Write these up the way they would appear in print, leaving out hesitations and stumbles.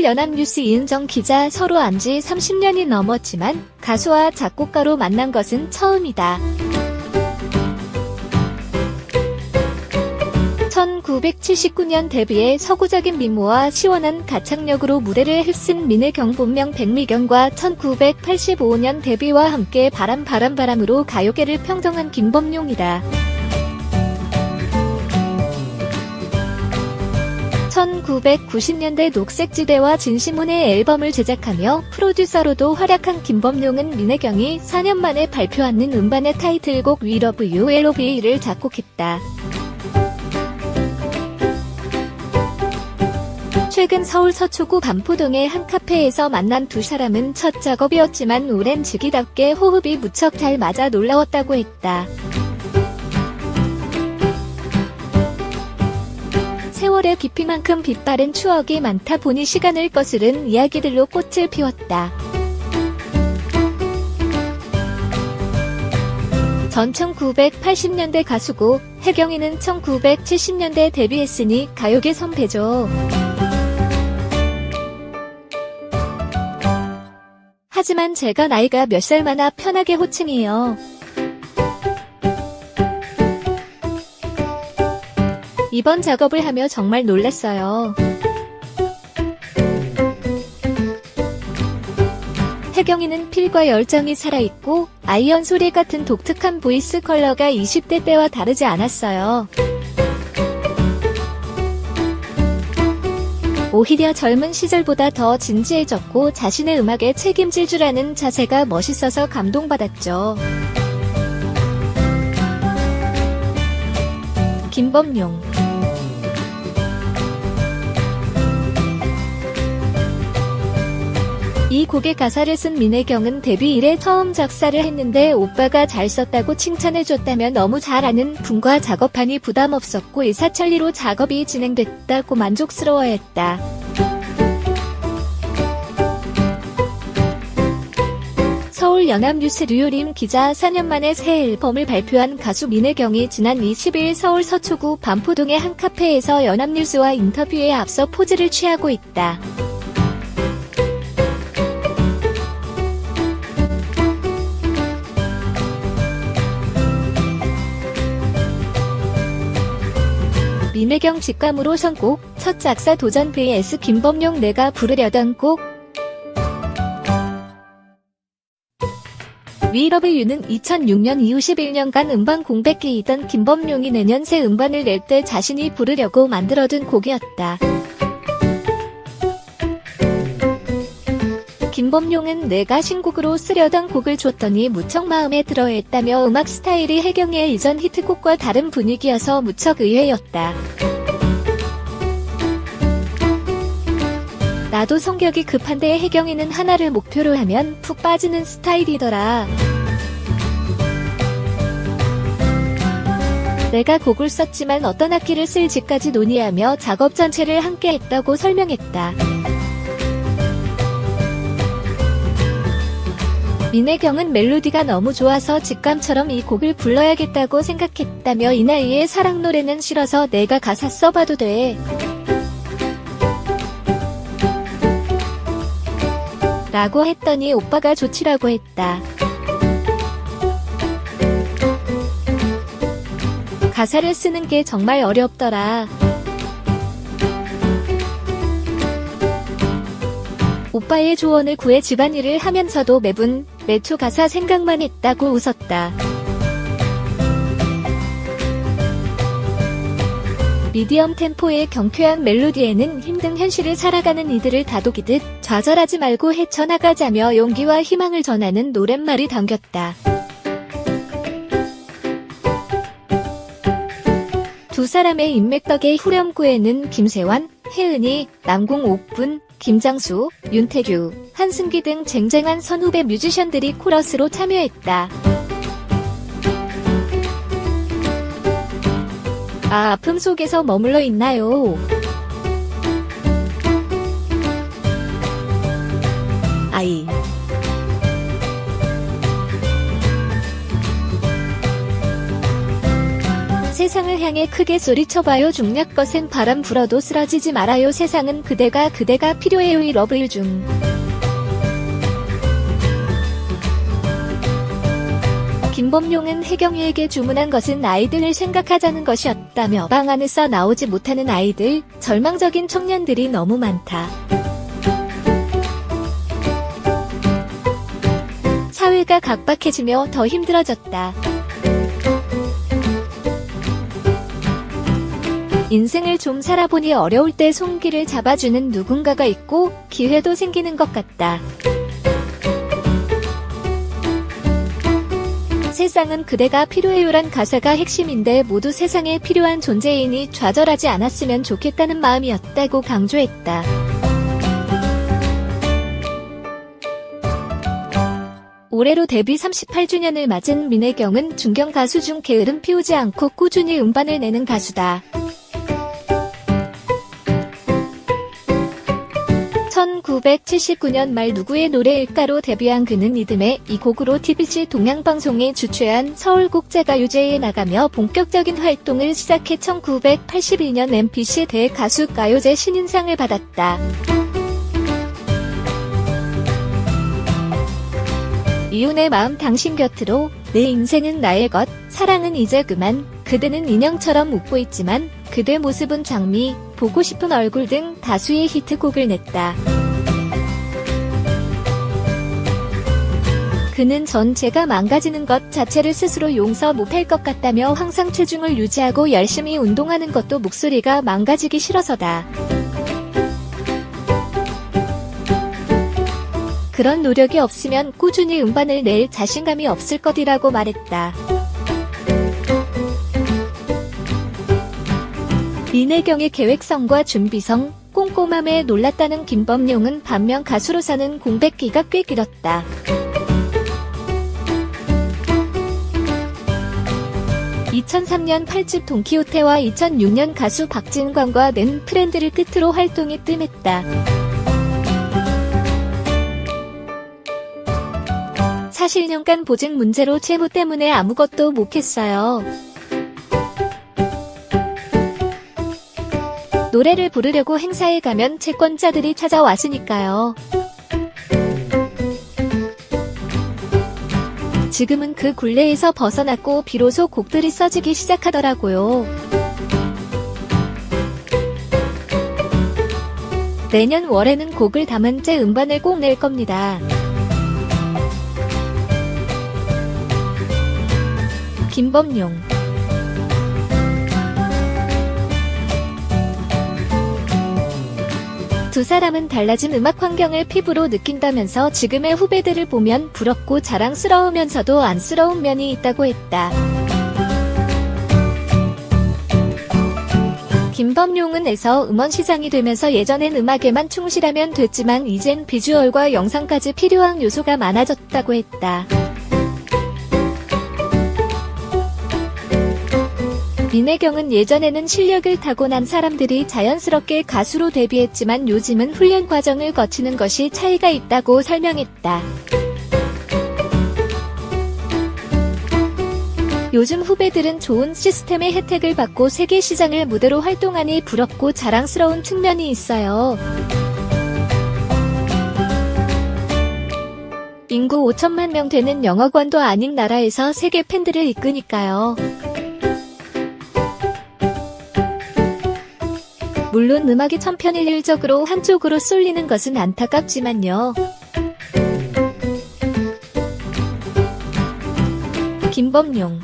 서울 연합뉴스 이은정 기자. 서로 안 지 30년이 넘었지만 가수와 작곡가로 만난 것은 처음이다. 1979년 데뷔해 서구적인 미모와 시원한 가창력으로 무대를 휩쓴 민혜경 본명 백미경과 1985년 데뷔와 함께 바람으로 가요계를 평정한 김범용이다. 1990년대 녹색지대와 진시문의 앨범을 제작하며 프로듀서로도 활약한 김범용은 민혜경이 4년 만에 발표하는 음반의 타이틀곡 We Love You LOVE를 작곡했다. 최근 서울 서초구 반포동의 한 카페에서 만난 두 사람은 첫 작업이었지만 오랜 지기답게 호흡이 무척 잘 맞아 놀라웠다고 했다. 세월의 깊이만큼 빛바랜 추억이 많다 보니 시간을 거스른 이야기들로 꽃을 피웠다. 전 1980년대 가수고 혜경이는 1970년대 데뷔했으니 가요계 선배죠. 하지만 제가 나이가 몇 살 많아 편하게 호칭해요. 이번 작업을 하며 정말 놀랐어요. 혜경이는 필과 열정이 살아있고 아이언 소리 같은 독특한 보이스 컬러가 20대 때와 다르지 않았어요. 오히려 젊은 시절보다 더 진지해졌고 자신의 음악에 책임질 줄 아는 자세가 멋있어서 감동받았죠. 김범용. 이 곡의 가사를 쓴 민혜경은 데뷔 이래 처음 작사를 했는데 오빠가 잘 썼다고 칭찬해줬다며 너무 잘 아는 분과 작업하니 부담 없었고 일사천리로 작업이 진행됐다고 만족스러워했다. 서울 연합뉴스 류효림 기자. 4년 만에 새 앨범을 발표한 가수 민혜경이 지난 20일 서울 서초구 반포동의 한 카페에서 연합뉴스와 인터뷰에 앞서 포즈를 취하고 있다. 민혜경 직감으로 선곡, 첫 작사 도전 vs 김범용. 내가 부르려던 곡 We Love You는 2006년 이후 11년간 음반 공백기이던 김범용이 내년 새 음반을 낼 때 자신이 부르려고 만들어둔 곡이었다. 김범용은 내가 신곡으로 쓰려던 곡을 줬더니 무척 마음에 들어했다며 음악 스타일이 혜경이의 이전 히트곡과 다른 분위기여서 무척 의외였다. 나도 성격이 급한데 혜경이는 하나를 목표로 하면 푹 빠지는 스타일이더라. 내가 곡을 썼지만 어떤 악기를 쓸지까지 논의하며 작업 전체를 함께 했다고 설명했다. 민혜경은 멜로디가 너무 좋아서 직감처럼 이 곡을 불러야겠다고 생각했다며 이 나이에 사랑 노래는 싫어서 내가 가사 써봐도 돼. 라고 했더니 오빠가 좋지라고 했다. 가사를 쓰는 게 정말 어렵더라. 오빠의 조언을 구해 집안일을 하면서도 매초 가사 생각만 했다고 웃었다. 미디엄 템포의 경쾌한 멜로디에는 힘든 현실을 살아가는 이들을 다독이듯 좌절하지 말고 헤쳐나가자며 용기와 희망을 전하는 노랫말이 담겼다. 두 사람의 인맥 덕에 후렴구에는 김세환, 혜은이, 남궁 옥분, 김장수, 윤태규, 한승기 등 쟁쟁한 선후배 뮤지션들이 코러스로 참여했다. 아픔 속에서 머물러 있나요? 아이. 세상을 향해 크게 소리쳐봐요. 중략 거센 바람 불어도 쓰러지지 말아요. 세상은 그대가 필요해요. 이 러블 중. 김범용은 혜경이에게 주문한 것은 아이들을 생각하자는 것이었다며 방 안에서 나오지 못하는 아이들, 절망적인 청년들이 너무 많다. 사회가 각박해지며 더 힘들어졌다. 인생을 좀 살아보니 어려울 때 손길을 잡아주는 누군가가 있고 기회도 생기는 것 같다. 세상은 그대가 필요해요란 가사가 핵심인데 모두 세상에 필요한 존재이니 좌절하지 않았으면 좋겠다는 마음이었다고 강조했다. 올해로 데뷔 38주년을 맞은 민혜경은 중견 가수 중 게으름 피우지 않고 꾸준히 음반을 내는 가수다. 1979년 말 누구의 노래일까로 데뷔한 그는 이듬해 이 곡으로 TBC 동양방송에 주최한 서울국제가요제에 나가며 본격적인 활동을 시작해 1981년 MBC 대가수가요제 신인상을 받았다. 이윤의 마음 당신 곁으로, 내 인생은 나의 것, 사랑은 이제 그만, 그대는 인형처럼 웃고 있지만 그대 모습은 장미, 보고 싶은 얼굴 등 다수의 히트곡을 냈다. 그는 전체가 망가지는 것 자체를 스스로 용서 못할 것 같다며 항상 체중을 유지하고 열심히 운동하는 것도 목소리가 망가지기 싫어서다. 그런 노력이 없으면 꾸준히 음반을 낼 자신감이 없을 것이라고 말했다. 민혜경의 계획성과 준비성, 꼼꼼함에 놀랐다는 김범용은 반면 가수로서는 공백기가 꽤 길었다. 2003년 8집 돈키호테와 2006년 가수 박진광과 낸 프렌드를 끝으로 활동이 뜸했다. 사실년간 보증 문제로 채무 때문에 아무것도 못했어요. 노래를 부르려고 행사에 가면 채권자들이 찾아왔으니까요. 지금은 그 굴레에서 벗어났고 비로소 곡들이 써지기 시작하더라고요. 내년 월에는 곡을 담은 제 음반을 꼭 낼 겁니다. 김범용. 두 사람은 달라진 음악 환경을 피부로 느낀다면서 지금의 후배들을 보면 부럽고 자랑스러우면서도 안쓰러운 면이 있다고 했다. 김범용은 에서 음원 시장이 되면서 예전엔 음악에만 충실하면 됐지만 이젠 비주얼과 영상까지 필요한 요소가 많아졌다고 했다. 민혜경은 예전에는 실력을 타고난 사람들이 자연스럽게 가수로 데뷔했지만 요즘은 훈련 과정을 거치는 것이 차이가 있다고 설명했다. 요즘 후배들은 좋은 시스템의 혜택을 받고 세계 시장을 무대로 활동하니 부럽고 자랑스러운 측면이 있어요. 인구 5천만 명 되는 영어권도 아닌 나라에서 세계 팬들을 이끄니까요. 물론 음악이 천편일률적으로 한쪽으로 쏠리는 것은 안타깝지만요. 김범용.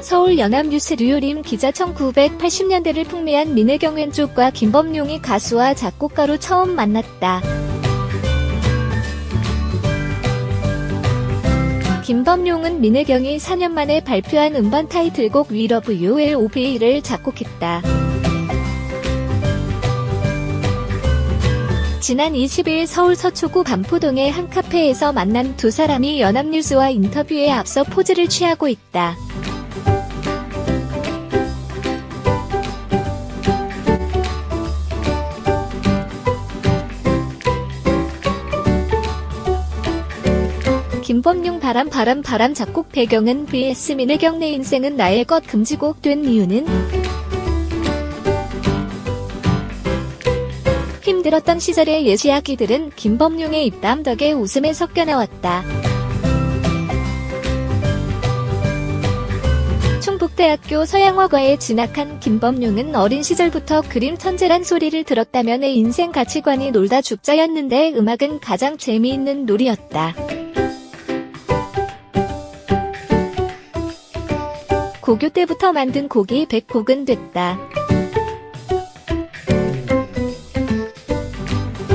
서울 연합뉴스 류요림 기자. 1980년대를 풍미한 민혜경 왼쪽과 김범용이 가수와 작곡가로 처음 만났다. 김범용은 민혜경이 4년 만에 발표한 음반 타이틀곡 We Love You L.O.V.를 작곡했다. 지난 20일 서울 서초구 반포동의 한 카페에서 만난 두 사람이 연합뉴스와 인터뷰에 앞서 포즈를 취하고 있다. 김범용 바람 작곡 배경은 vs 민혜경 내 인생은 나의 것 금지곡 된 이유는 힘들었던 시절의 옛 이야기들은 김범용의 입담 덕에 웃음에 섞여 나왔다. 충북대학교 서양화과에 진학한 김범용은 어린 시절부터 그림 천재란 소리를 들었다며 내 인생 가치관이 놀다 죽자였는데 음악은 가장 재미있는 놀이였다. 고교 때부터 만든 곡이 100곡은 됐다.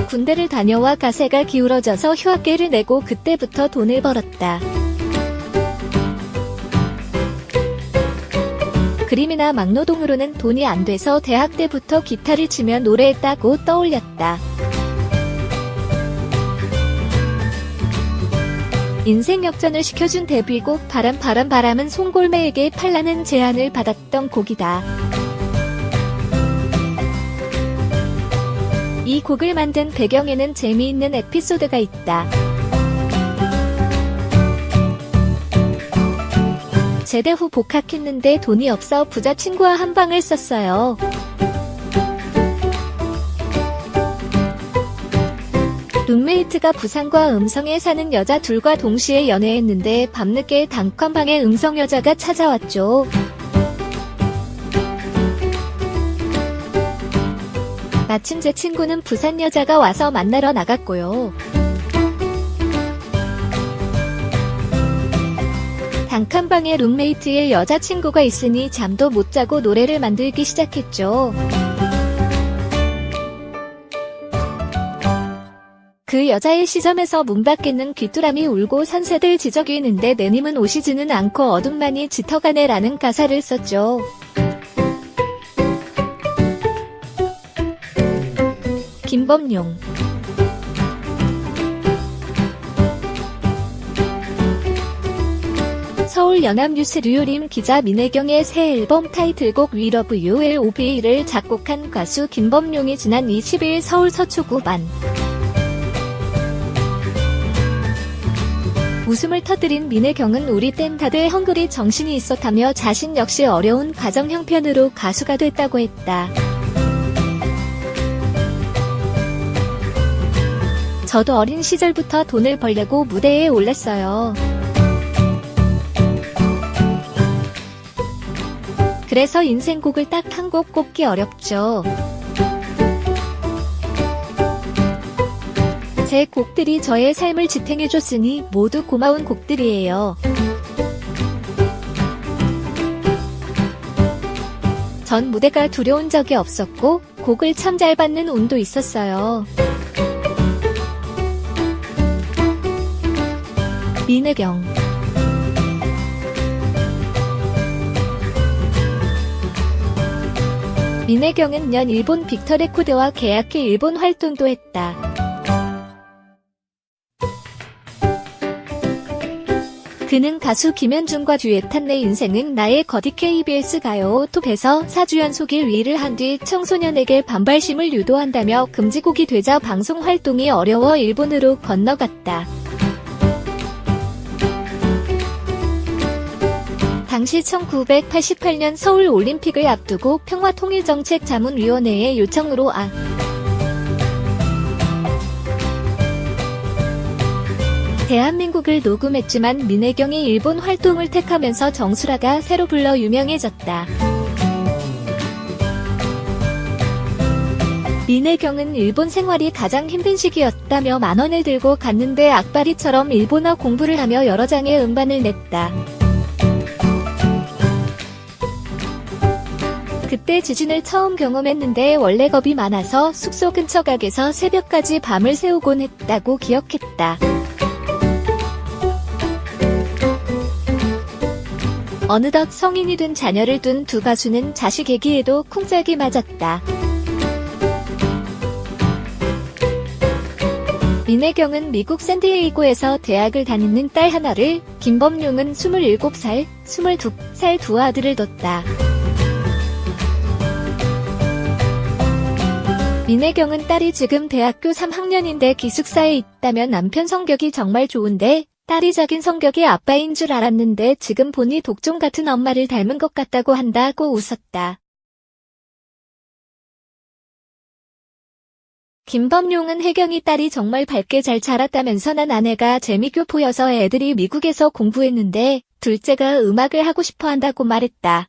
군대를 다녀와 가세가 기울어져서 휴학계를 내고 그때부터 돈을 벌었다. 그림이나 막노동으로는 돈이 안 돼서 대학 때부터 기타를 치며 노래했다고 떠올렸다. 인생 역전을 시켜준 데뷔곡 바람은 송골매에게 팔라는 제안을 받았던 곡이다. 이 곡을 만든 배경에는 재미있는 에피소드가 있다. 제대 후 복학했는데 돈이 없어 부자 친구와 한 방을 썼어요. 룸메이트가 부산과 음성에 사는 여자 둘과 동시에 연애했는데 밤늦게 단칸방에 음성 여자가 찾아왔죠. 마침 제 친구는 부산 여자가 와서 만나러 나갔고요. 단칸방에 룸메이트의 여자친구가 있으니 잠도 못 자고 노래를 만들기 시작했죠. 그 여자의 시점에서 문 밖에는 귀뚜라미 울고 산새들 지저귀는데 내 님은 오시지는 않고 어둠만이 짙어가네 라는 가사를 썼죠. 김범용 서울 연합뉴스 류림 기자 민혜경의 새 앨범 타이틀곡 We Love You LOVE를 작곡한 가수 김범용이 지난 20일 서울 서초구 만 웃음을 터뜨린 민혜경은 우리 땐 다들 헝그리 정신이 있었다며 자신 역시 어려운 가정 형편으로 가수가 됐다고 했다. 저도 어린 시절부터 돈을 벌려고 무대에 올랐어요. 그래서 인생곡을 딱 한 곡 꼽기 어렵죠. 제 곡들이 저의 삶을 지탱해줬으니 모두 고마운 곡들이에요. 전 무대가 두려운 적이 없었고 곡을 참 잘 받는 운도 있었어요. 민혜경 민혜경은 년 일본 빅터레코드와 계약해 일본 활동도 했다. 그는 가수 김현중과 듀엣한 내 인생은 나의 거디 KBS 가요 톱에서 4주 연속 1위를 한 뒤 청소년에게 반발심을 유도한다며 금지곡이 되자 방송 활동이 어려워 일본으로 건너갔다. 당시 1988년 서울 올림픽을 앞두고 평화통일정책자문위원회의 요청으로 대한민국을 녹음했지만 민혜경이 일본 활동을 택하면서 정수라가 새로 불러 유명해졌다. 민혜경은 일본 생활이 가장 힘든 시기였다며 만원을 들고 갔는데 악바리처럼 일본어 공부를 하며 여러 장의 음반을 냈다. 그때 지진을 처음 경험했는데 원래 겁이 많아서 숙소 근처 가게에서 새벽까지 밤을 새우곤 했다고 기억했다. 어느덧 성인이 된 자녀를 둔 두 가수는 자식 애기에도 쿵짝이 맞았다. 민혜경은 미국 샌디에이고에서 대학을 다니는 딸 하나를, 김범용은 27살, 22살 두 아들을 뒀다. 민혜경은 딸이 지금 대학교 3학년인데 기숙사에 있다면 남편 성격이 정말 좋은데 딸이 자긴 성격이 아빠인 줄 알았는데 지금 보니 독종 같은 엄마를 닮은 것 같다고 한다고 웃었다. 김범용은 혜경이 딸이 정말 밝게 잘 자랐다면서 난 아내가 재미교포여서 애들이 미국에서 공부했는데 둘째가 음악을 하고 싶어 한다고 말했다.